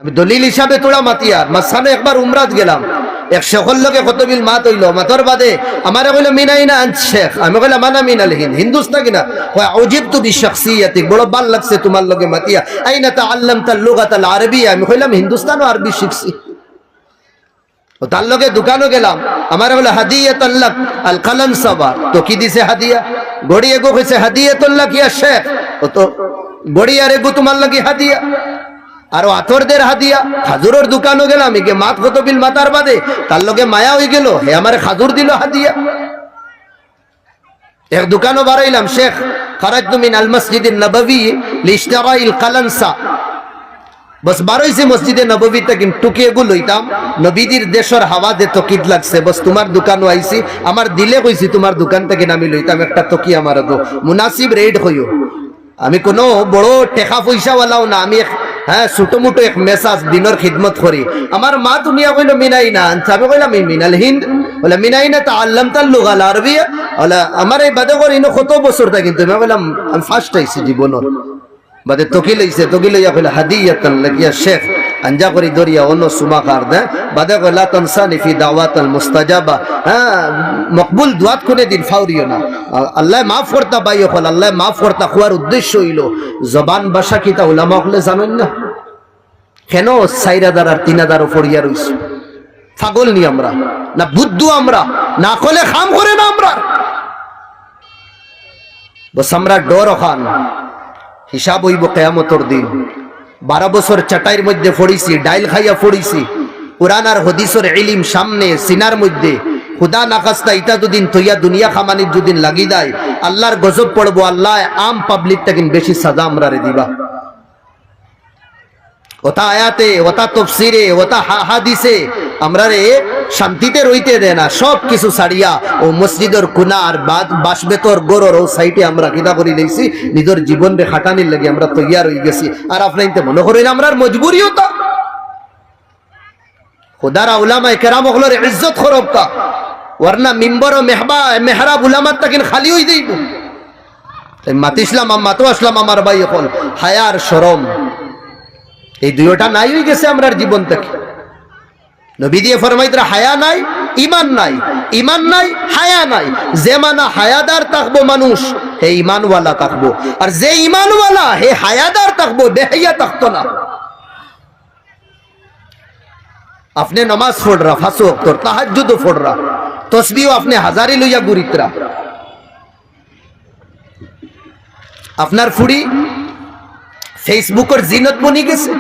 আমি দলিল হিসাবে তোরা মাতিয়ার মাঝখানে একবার উমরাত গেলাম, এক শেখর লোকে কত বিল মাত হইল, মাতর বাদে আমার কইল মিনাইনা আন শেখ, আমি কইলাম মানা মিনাল হিন্দ, হিন্দুস্তান কিনা কয় উজিবতু বিশখসিয়াতিক, বড় ভাল লাগছে তোমার লগে মাতিয়া, আইনা তাআল্লামতা লুগাতাল আরবিয়া, আমি কইলাম হিন্দুস্তান ও আরবি শিখছি। ও তার লগে দোকানও গেলাম, আমার বলে হাদিয়াতাল লাক আল কালাম সাবা, তো কি দিছে হাদিয়া, গড়ি এগো কইছে হাদিয়াতুল লাক ইয়া শেখ, ও তো গড়ি আর এগো তোমার লাগি হাদিয়া, আর আতরদের হাদিয়া। খাজুরের দোকানও গেলাম, একে মাত কত বিল মাতার বাদে তার লগে মায়া হয়ে গেল, হে আমার খাজুর দিল হাদিয়া। এক দোকানও বাড়াইলাম, শেখ খারাজতু মিন আল মসজিদিন নববী লিশতারাইল কালানসা, বস বারইছে মসজিদে নববীতে কিন্তু টুকিয়ে গুলো লইতাম, নবীদের দেশের হাওয়া দে তকিদ লাগছে, বস তোমার দোকানও আইছি, আমার দিলে কইছি তোমার দোকান থেকে নামি লইতাম একটা তকি, আমার দো মুনাসিব রেট হইও, আমি কোনো বড় টেকা পয়সাওয়ালাও না, আমি হ্যাঁ ছোটো মোটো এক মেসাজ দিনের খিদমত করি। আমার মা দুনিয়া কইল মিনাইনা আনছে, আমি কইলাম মিনাল হিন্দ, বলে মিনাইনা তাআল্লামতাল লুগাল আরবিয়া, বলে আমার এই বাদে করে ইনো কত বছর তা, কিন্তু আমি কইলাম আমি ফার্স্ট আইছি জীবনত, বাদে তকি লইছে, তকি লইয়া কইলা হাদিয়াতান লাকিয়া শেখ, আঞ্জা করি দরিয়া অন্য সুমা কার দে, বাদে কইলা তানসানি ফি দাওয়াতাল মুস্তাজাবা, হ্যাঁ মকবুল দুয়াত কোনে দিন ফাউরিও না, আল্লাহ মাফ করতা পাই, হল আল্লাহ মাফ করতা হওয়ার উদ্দেশ্য হইল জবান ভাষা কিতা উলামা হলে জানেন না কেন 4000 আর 3000 ফরিয়া রইছে, পাগল নি আমরা না, বুদ্ধু আমরা না, কলে খাম করে না আমরা, বস আমরা ডর খান হিসাব হইব কিয়ামতের দিন। 12 বছর চাটাইয়ের মধ্যে পড়িছি, ডাইল খাইয়া পড়িছি, কুরআন আর হাদিসের ইলম সামনে সিনার মধ্যে, খুদা নাকাস্তা ইটা দুদিন তৈয়া দুনিয়া খামানির দুদিন লাগি দেয়, আল্লাহর গজব পড়বো, আল্লাহ আম পাবলিক তাকিন বেশি সাজা আমরা রে দিবা। ওটা আয়াতে, ওটা তফসিরে, ওটা হাদিসে আমরা রে শান্তিতে রইতে দেয় না, সব কিছু ছাড়িয়া ও মসজিদের কোনা আর বাসবেতর গরর ও সাইটে আমরা কিনা করি লইছি, নিজের জীবন রে খাটানির লাগে আমরা তৈয়ার হয়ে গেছি। আর আপনাইতে মনে করেন আমরা মজবুরিও তা খুদারা উলামায়ে কেরাম হলোর ইজ্জত খরব কা, ওয়ারনা মিম্বর ও মেহরাব উলামাত তাকিন খালি হই দেইব। মাতিসলাম মাতো আসলাম আমার ভাই, এখন হায়া আর শরম এই দুইটা নাই হয়ে গেছে আমরার জীবন থেকে। নবী দিয়ে ফরমাইতরা হায়া নাই, ইমান নাই, ইমান নাই, হায়া নাই। যে মানা হায়াদার থাকবো মানুষ, হে ইমানওয়ালা থাকবো, আর যে ইমানওয়ালা হে হায়াদার থাকবো, বেহাইয়া থাকতো না। আপনি নমাজ পড়রা 5 ওয়াক্ত, তাহাজ্জুদও পড়রা, তসবিহ আপনি হাজারি লইয়া গুরিতরা, আপনার ফুড়ি ফেসবুকের জিনত বনি গেছে,